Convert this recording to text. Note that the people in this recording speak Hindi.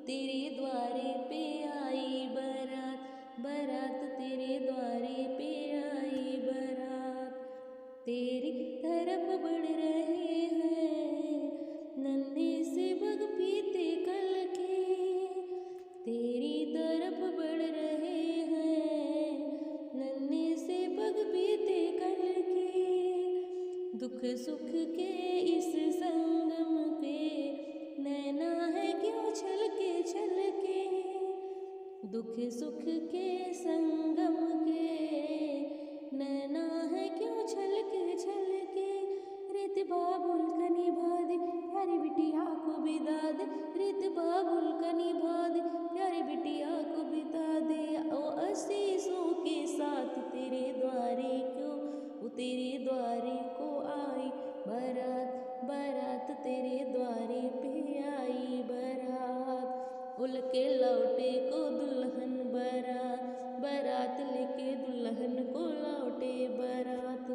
तेरे द्वारे पे आई बारात, बारात तेरे द्वारे पे आई बारात। तेरी तरफ बढ़ रहे हैं नन्हे से बग पीते कल के, तेरी तरफ बढ़ रहे हैं नन्हे से बग पीते कल के। दुख सुख के इस संगम पे नैना है क्यों छलके छलके, दुख सुख के संगम के नैना है क्यों छलके छलके। रित बाबुल का निभा दे प्यारी बिटिया को बिदा दे, रित बाबुल का निभा दे प्यारी बिटिया को बिदा दे। ओ आशीषों के साथ तेरे द्वारे क्यों, वो तेरे द्वारे को आई बारात, बारात तेरे द्वारे पे आई बारात। उलके लौटे को दुल्हन बारात, बारात लेके दुल्हन को लौटे बारात।